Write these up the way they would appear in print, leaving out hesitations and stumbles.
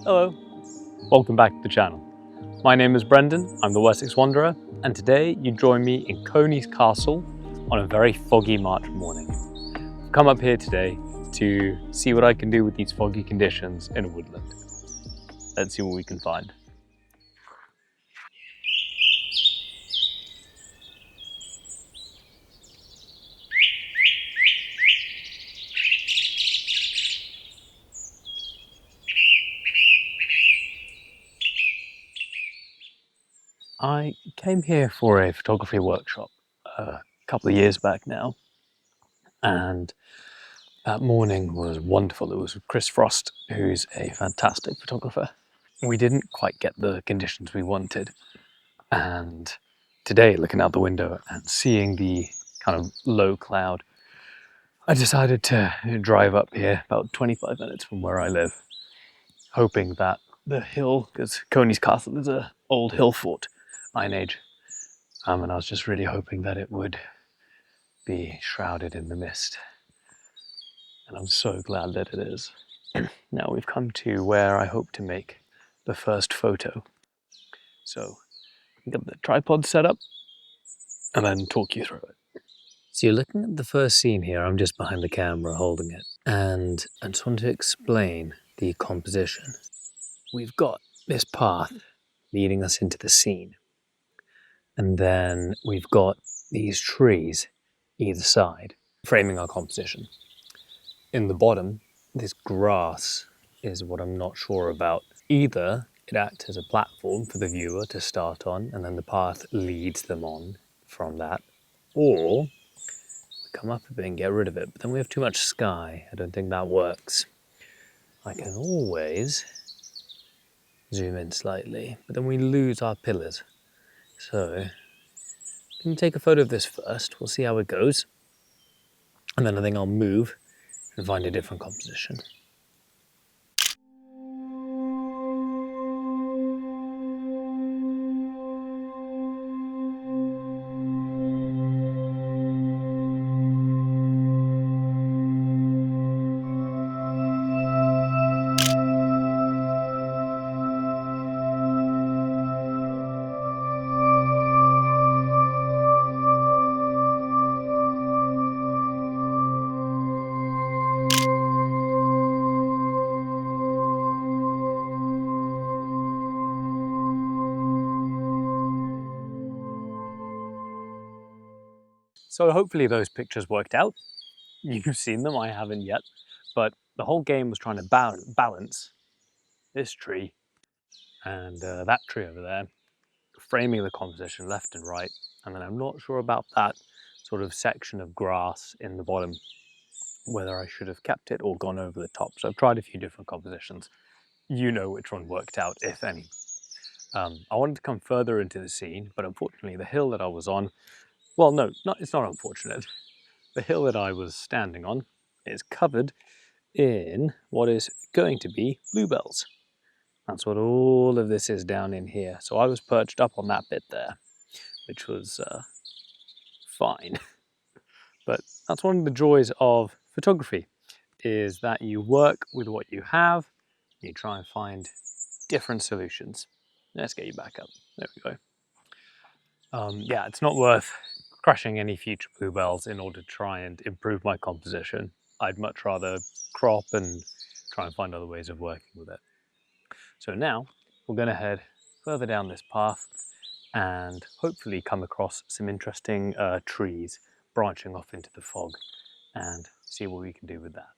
Hello, welcome back to the channel. My name is Brendan, I'm the Wessex Wanderer, and today you join me in Coney's castle on a very foggy March morning. I've come up here today to see what I can do with these foggy conditions in Woodland. Let's see what we can find. I came here for a photography workshop a couple of years back now, and that morning was wonderful. It was with Chris Frost, who's a fantastic photographer. We didn't quite get the conditions we wanted, and today, looking out the window and seeing the kind of low cloud, I decided to drive up here about 25 minutes from where I live, hoping that the hill, because Coney's castle is an old hill fort, Iron Age, and I was just really hoping that it would be shrouded in the mist. And I'm so glad that it is. Now we've come to where I hope to make the first photo. So get the tripod set up and then talk you through it. So you're looking at the first scene here. I'm just behind the camera holding it, and I just want to explain the composition. We've got this path leading us into the scene, and then we've got these trees either side framing our composition. In the bottom, this grass is what I'm not sure about. Either it acts as a platform for the viewer to start on, and then the path leads them on from that, or we come up a bit and get rid of it, but then we have too much sky. I don't think that works. I can always zoom in slightly, but then we lose our pillars. So, can you take a photo of this first? We'll see how it goes. And then I think I'll move and find a different composition. So hopefully those pictures worked out. You've seen them, I haven't yet. But the whole game was trying to balance this tree and that tree over there, framing the composition left and right. And then I'm not sure about that sort of section of grass in the bottom, whether I should have kept it or gone over the top. So I've tried a few different compositions. You know which one worked out, if any. I wanted to come further into the scene, but unfortunately the hill that I was on, well, no, it's not unfortunate. The hill that I was standing on is covered in what is going to be bluebells. That's what all of this is down in here. So I was perched up on that bit there, which was fine. But that's one of the joys of photography, is that you work with what you have, you try and find different solutions. Let's get you back up. There we go. Yeah, it's not worth crushing any future bluebells in order to try and improve my composition. I'd much rather crop and try and find other ways of working with it. So now we're going to head further down this path and hopefully come across some interesting trees branching off into the fog and see what we can do with that.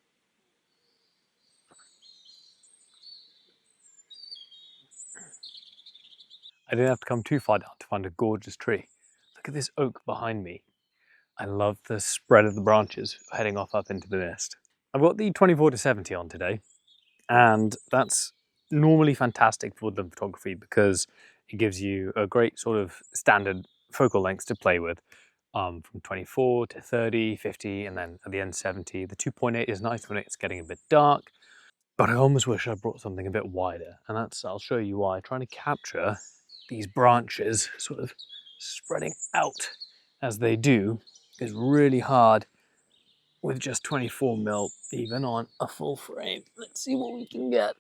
I didn't have to come too far down to find a gorgeous tree. Look at this oak behind me. I love the spread of the branches heading off up into the mist. I've got the 24-70 on today, and that's normally fantastic for woodland photography because it gives you a great sort of standard focal lengths to play with, from 24 to 30, 50, and then at the end 70. The 2.8 is nice when it's getting a bit dark, but I almost wish I brought something a bit wider, and I'll show you why. Trying to capture these branches sort of spreading out as they do is really hard with just 24mm even on a full frame. Let's see what we can get.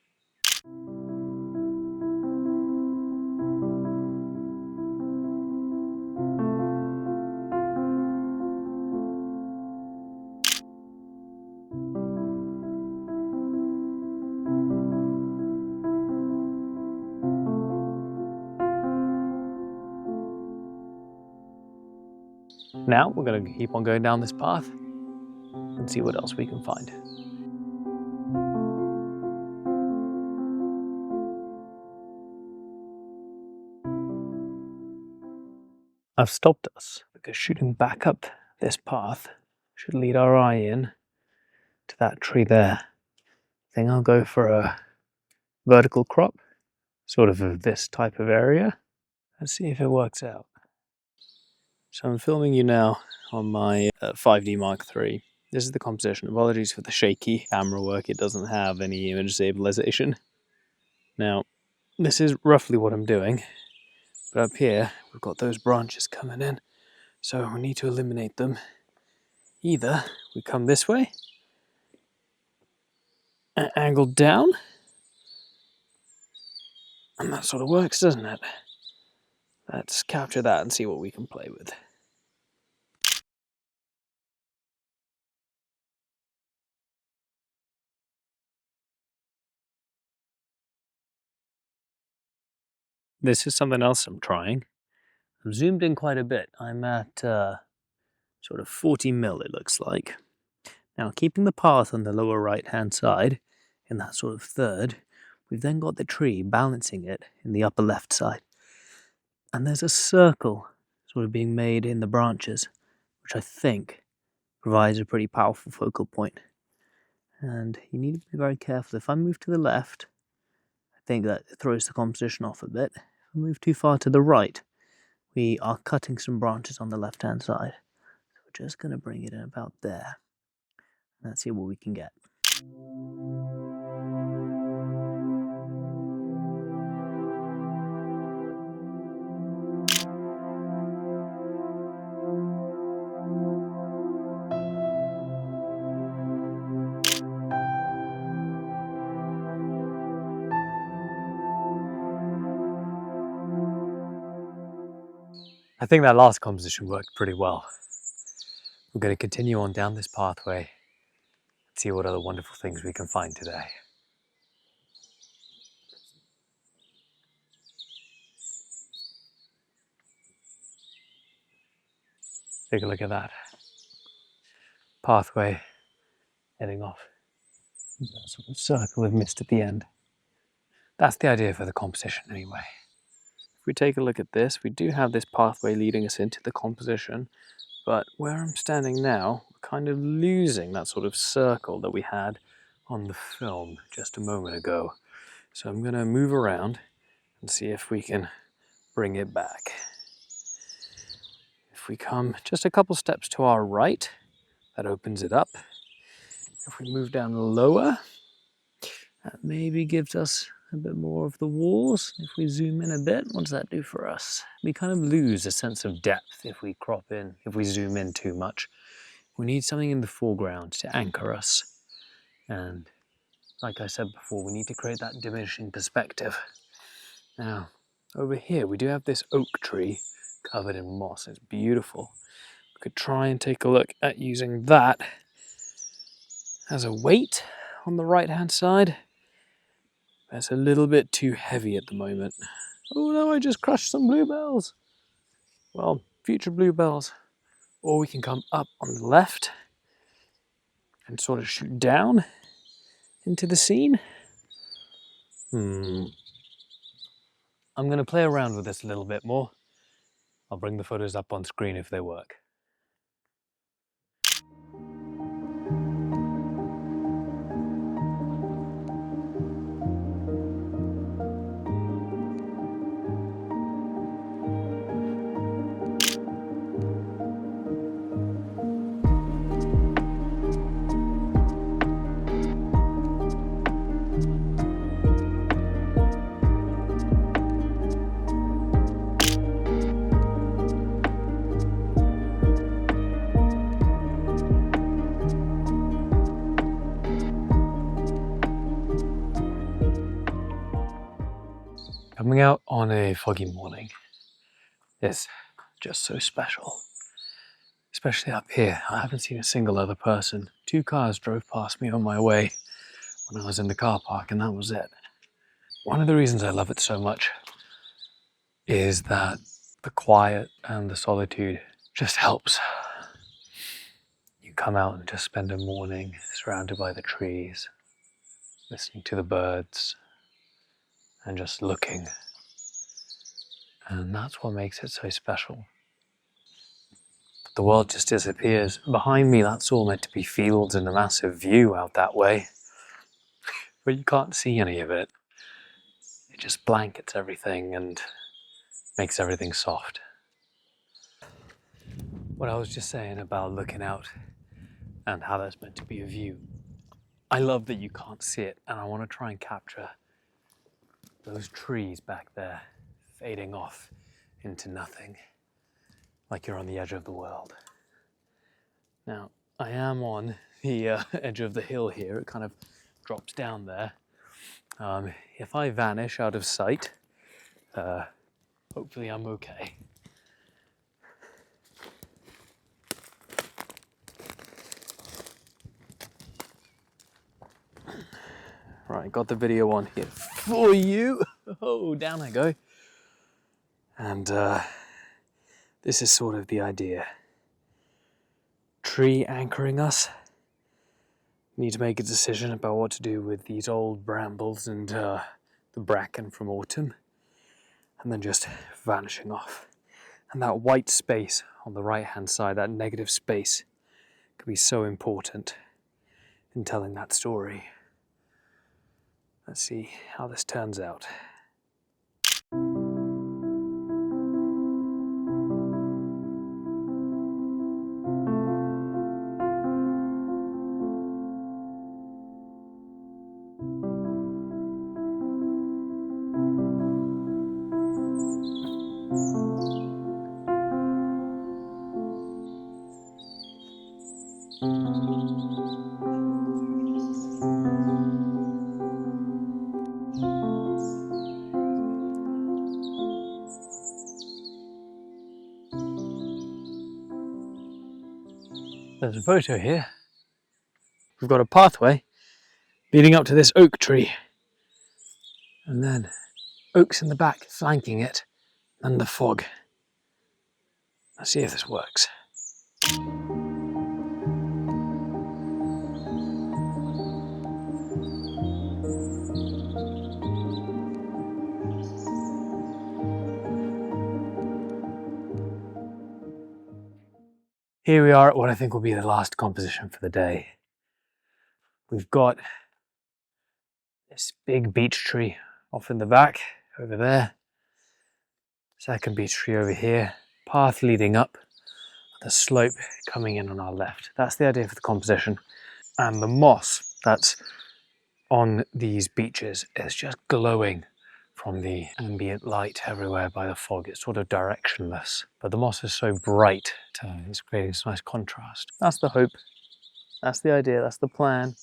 Now we're going to keep on going down this path and see what else we can find. I've stopped us because shooting back up this path should lead our eye in to that tree there. I think I'll go for a vertical crop, sort of this type of area. Let's see if it works out. So I'm filming you now on my 5D Mark III. This is the composition. Apologies for the shaky camera work. It doesn't have any image stabilization. Now, this is roughly what I'm doing. But up here, we've got those branches coming in. So we need to eliminate them. Either we come this way, and angle down, and that sort of works, doesn't it? Let's capture that and see what we can play with. This is something else I'm trying. I've zoomed in quite a bit. I'm at sort of 40mm, it looks like. Now, keeping the path on the lower right-hand side, in that sort of third, we've then got the tree balancing it in the upper left side. And there's a circle sort of being made in the branches, which I think provides a pretty powerful focal point. And you need to be very careful. If I move to the left, I think that throws the composition off a bit. If I move too far to the right, we are cutting some branches on the left-hand side. So we're just going to bring it in about there. Let's see what we can get. I think that last composition worked pretty well. We're going to continue on down this pathway and see what other wonderful things we can find today. Take a look at that. Pathway heading off. That sort of circle with mist at the end. That's the idea for the composition anyway. If we take a look at this, we do have this pathway leading us into the composition, but where I'm standing now, we're kind of losing that sort of circle that we had on the film just a moment ago. So I'm going to move around and see if we can bring it back. If we come just a couple steps to our right, that opens it up. If we move down lower, that maybe gives us a bit more of the walls. If we zoom in a bit, what does that do for us? We kind of lose a sense of depth if we crop in, if we zoom in too much. We need something in the foreground to anchor us. And like I said before, we need to create that diminishing perspective. Now, over here, we do have this oak tree covered in moss. It's beautiful. We could try and take a look at using that as a weight on the right-hand side. That's a little bit too heavy at the moment. Oh no, I just crushed some bluebells. Well, future bluebells. Or we can come up on the left and sort of shoot down into the scene. I'm going to play around with this a little bit more. I'll bring the photos up on screen if they work. Coming out on a foggy morning is just so special. Especially up here. I haven't seen a single other person. 2 cars drove past me on my way when I was in the car park, and that was it. One of the reasons I love it so much is that the quiet and the solitude just helps. You come out and just spend a morning surrounded by the trees, listening to the birds, and just looking. And that's what makes it so special. The world just disappears. Behind me, that's all meant to be fields and a massive view out that way. But you can't see any of it. It just blankets everything and makes everything soft. What I was just saying about looking out and how that's meant to be a view. I love that you can't see it, and I want to try and capture those trees back there fading off into nothing, like you're on the edge of the world. Now, I am on the edge of the hill here. It kind of drops down there. If I vanish out of sight, hopefully I'm okay. Right, got the video on here for you. Oh, down I go. And this is sort of the idea. Tree anchoring us. Need to make a decision about what to do with these old brambles and the bracken from autumn. And then just vanishing off. And that white space on the right hand side, that negative space, can be so important in telling that story. Let's see how this turns out. There's a photo here. We've got a pathway leading up to this oak tree. And then oaks in the back flanking it, and the fog. Let's see if this works. Here we are at what I think will be the last composition for the day. We've got this big beech tree off in the back, over there. Second beech tree over here. Path leading up, the slope coming in on our left. That's the idea for the composition. And the moss that's on these beeches is just glowing from the ambient light everywhere by the fog. It's sort of directionless, but the moss is so bright, it's creating this nice contrast. That's the hope, that's the idea, that's the plan.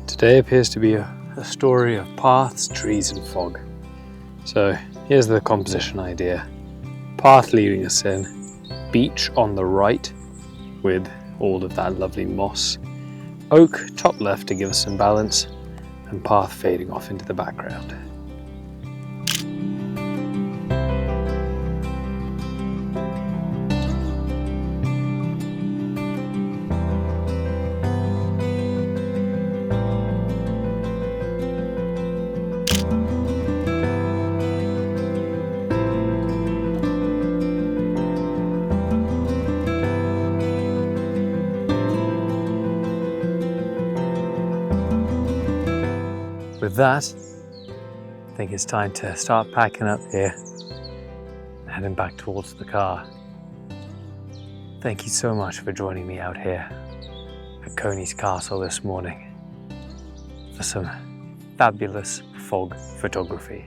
Today appears to be a story of paths, trees and fog. So here's the composition idea. Path leading us in, beech on the right with all of that lovely moss, oak top left to give us some balance, and path fading off into the background. With that, I think it's time to start packing up here and heading back towards the car. Thank you so much for joining me out here at Coney's castle this morning for some fabulous fog photography.